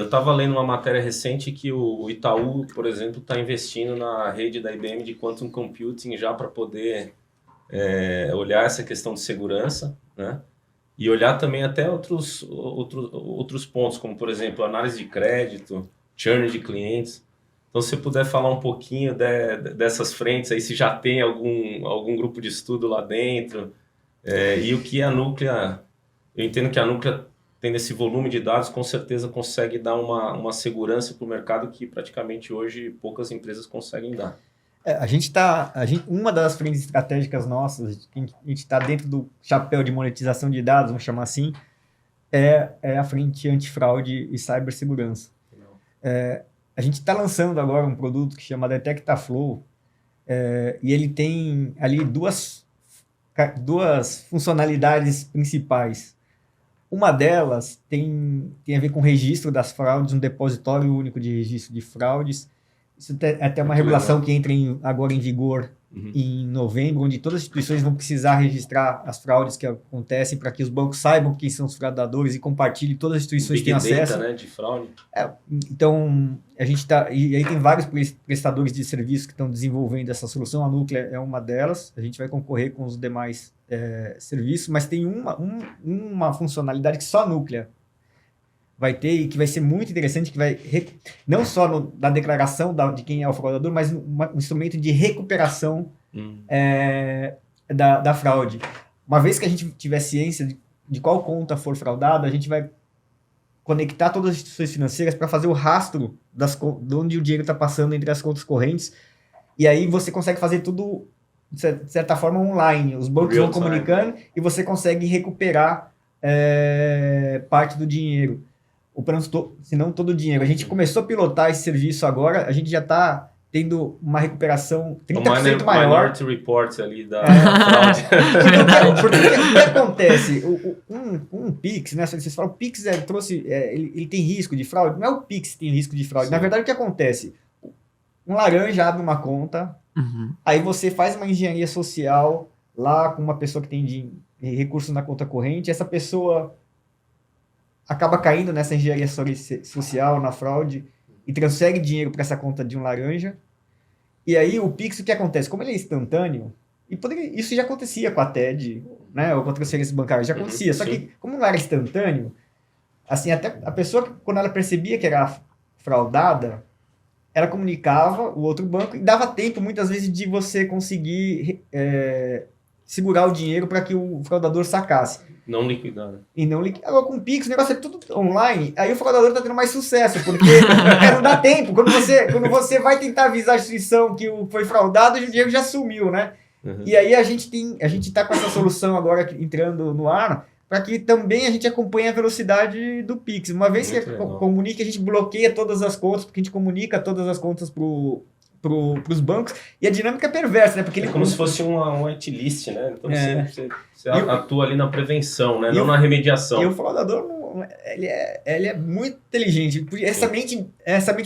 Eu estava lendo uma matéria recente que o Itaú, por exemplo, está investindo na rede da IBM de Quantum Computing já para poder olhar essa questão de segurança, né? E olhar também até outros pontos, como, por exemplo, análise de crédito, churn de clientes. Então, se você puder falar um pouquinho dessas frentes, aí se já tem algum grupo de estudo lá dentro, e o que a Núclea... Eu entendo que a Núclea, tendo esse volume de dados, com certeza consegue dar uma segurança para o mercado que praticamente hoje poucas empresas conseguem dar. Uma das frentes estratégicas nossas, que a gente está dentro do chapéu de monetização de dados, vamos chamar assim, é a frente antifraude e cibersegurança. A gente está lançando agora um produto que chama DetectaFlow, e ele tem ali duas funcionalidades principais. Uma delas tem a ver com o registro das fraudes, um depositório único de registro de fraudes. Isso é até uma regulação que entra agora em vigor em novembro, onde todas as instituições vão precisar registrar as fraudes que acontecem para que os bancos saibam quem são os fraudadores e compartilhem, todas as instituições têm acesso. Data, né, de fraude. Então, a gente e aí tem vários prestadores de serviço que estão desenvolvendo essa solução, a Núclea é uma delas, a gente vai concorrer com os demais serviços, mas tem uma funcionalidade que só a Núclea vai ter e que vai ser muito interessante, que vai não só na declaração de quem é o fraudador, mas um instrumento de recuperação da fraude. Uma vez que a gente tiver ciência de qual conta for fraudada, a gente vai conectar todas as instituições financeiras para fazer o rastro de onde o dinheiro está passando entre as contas correntes, e aí você consegue fazer tudo, de certa forma, online. Os bancos vão comunicando e você consegue recuperar parte do dinheiro. Se não todo o dinheiro. A gente começou a pilotar esse serviço agora, a gente já está tendo uma recuperação 30% maior. Minority Report ali da fraude. Porque o que acontece? Um Pix, né? Vocês falam, o Pix ele tem risco de fraude? Não é o Pix que tem risco de fraude. Sim. Na verdade, o que acontece? Um laranja abre uma conta, aí você faz uma engenharia social lá com uma pessoa que tem recursos na conta corrente, essa pessoa acaba caindo nessa engenharia social, na fraude, e transfere dinheiro para essa conta de um laranja. E aí o Pix, o que acontece? Como ele é instantâneo, isso já acontecia com a TED, né, ou com a transferência bancária, já acontecia. Só que, como não era instantâneo, assim, até a pessoa, quando ela percebia que era fraudada, ela comunicava o outro banco e dava tempo, muitas vezes, de você conseguir segurar o dinheiro para que o fraudador sacasse. Não liquidar, né? E não liquidar. Agora, com o Pix, o negócio é tudo online, aí o fraudador está tendo mais sucesso, porque não dá tempo. Quando você vai tentar avisar a instituição que foi fraudado, o dinheiro já sumiu, né? E aí a gente está com essa solução agora entrando no ar, para que também a gente acompanhe a velocidade do Pix. Uma vez que comunica, a gente bloqueia todas as contas, porque a gente comunica todas as contas para os bancos, e a dinâmica é perversa, né? Porque como se fosse um whitelist, né? Então você atua ali na prevenção, né? Não na remediação. E o fraudador, ele é muito inteligente. Essa mente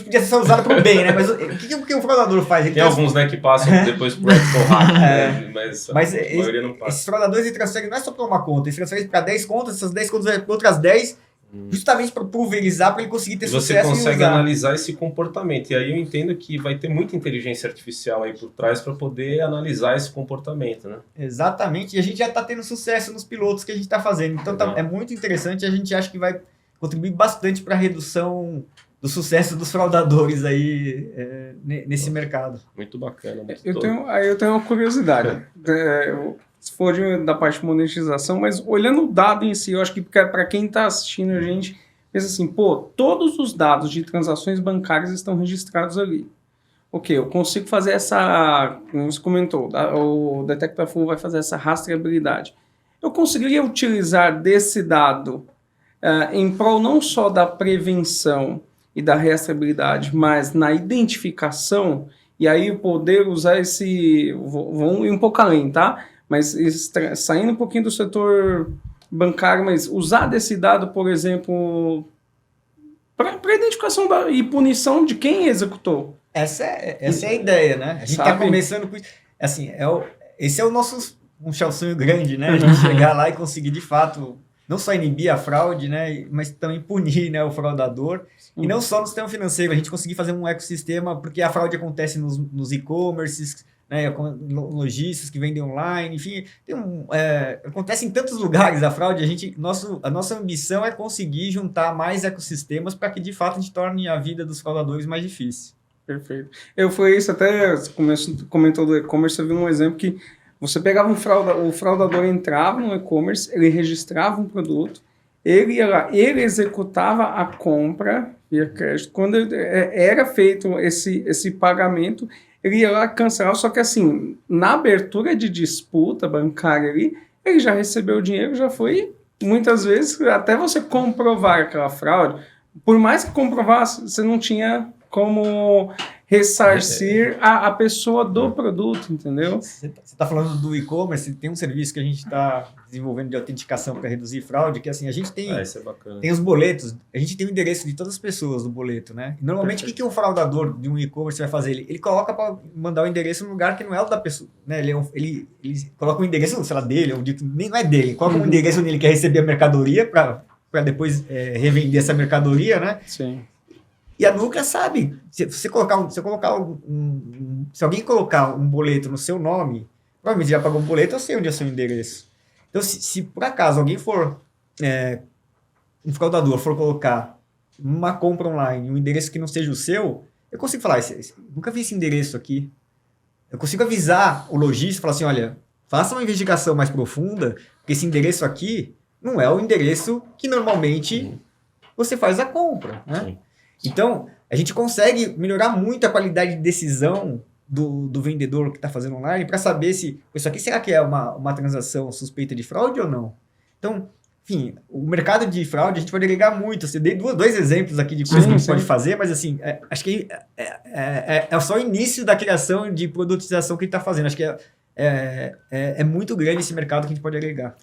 podia ser só usada para o bem, né? Mas o que o fraudador faz? Tem alguns, né, que passam depois pro ethical hack, né? Mas a maioria não passa. Esses fraudadores, eles transferem não é só para uma conta, eles transferem para 10 contas, essas 10 contas para outras 10, justamente para pulverizar, para ele conseguir ter sucesso. Você consegue analisar esse comportamento. E aí eu entendo que vai ter muita inteligência artificial aí por trás para poder analisar esse comportamento, né? Exatamente. E a gente já está tendo sucesso nos pilotos que a gente está fazendo. Então é muito interessante. A gente acha que vai contribuir bastante para a redução do sucesso dos fraudadores aí nesse mercado. Muito bacana. Eu tenho uma curiosidade. Se for da parte de monetização, mas olhando o dado em si, eu acho que para quem está assistindo a gente, pensa assim, todos os dados de transações bancárias estão registrados ali. Ok, eu consigo fazer como você comentou, o DetectaFlow vai fazer essa rastreabilidade. Eu conseguiria utilizar desse dado em prol não só da prevenção e da rastreabilidade, mas na identificação, e aí poder usar vamos ir um pouco além, tá? Mas saindo um pouquinho do setor bancário, mas usar desse dado, por exemplo, para identificação e punição de quem executou. Essa é a ideia, né? A gente está começando com isso. Assim, esse é o nosso sonho grande, né? A gente chegar lá e conseguir, de fato, não só inibir a fraude, né, mas também punir, né, o fraudador. E não só no sistema financeiro, a gente conseguir fazer um ecossistema, porque a fraude acontece nos e-commerces, né, com lojistas que vendem online, enfim, acontece em tantos lugares a fraude. A nossa ambição é conseguir juntar mais ecossistemas para que de fato a gente torne a vida dos fraudadores mais difícil. Perfeito. Foi isso, até comentou do e-commerce, eu vi um exemplo que você pegava o fraudador entrava no e-commerce, ele registrava um produto, ele ia lá, ele executava a compra via crédito. Quando era feito esse pagamento, ele ia lá cancelar, só que assim, na abertura de disputa bancária ali, ele já recebeu o dinheiro, já foi, muitas vezes, até você comprovar aquela fraude, por mais que comprovasse, você não tinha como ressarcir a pessoa do produto, entendeu? Você está falando do e-commerce, tem um serviço que a gente está desenvolvendo de autenticação para reduzir fraude, que assim, a gente tem, isso é bacana. Tem os boletos, a gente tem o endereço de todas as pessoas do boleto, né? E normalmente, o que um fraudador de um e-commerce vai fazer? Ele coloca para mandar o endereço no lugar que não é o da pessoa, né? Ele coloca um endereço, sei lá, dele, ou nem não é dele, ele coloca um endereço onde ele quer receber a mercadoria para depois revender essa mercadoria, né? Sim. E a Nuclear sabe, se alguém colocar um boleto no seu nome, provavelmente já pagou um boleto, eu sei onde é o seu endereço. Então, se por acaso alguém um fraudador for colocar uma compra online, um endereço que não seja o seu, eu consigo falar, nunca vi esse endereço aqui. Eu consigo avisar o lojista, falar assim, olha, faça uma investigação mais profunda, porque esse endereço aqui não é o endereço que normalmente você faz a compra, né? Sim. Então, a gente consegue melhorar muito a qualidade de decisão do vendedor que está fazendo online para saber se isso aqui será que é uma transação suspeita de fraude ou não. Então, enfim, o mercado de fraude a gente pode agregar muito. Eu dei dois exemplos aqui de coisas que a gente pode fazer, mas assim, acho que é só o início da criação de produtização que a gente está fazendo. Acho que é muito grande esse mercado que a gente pode agregar.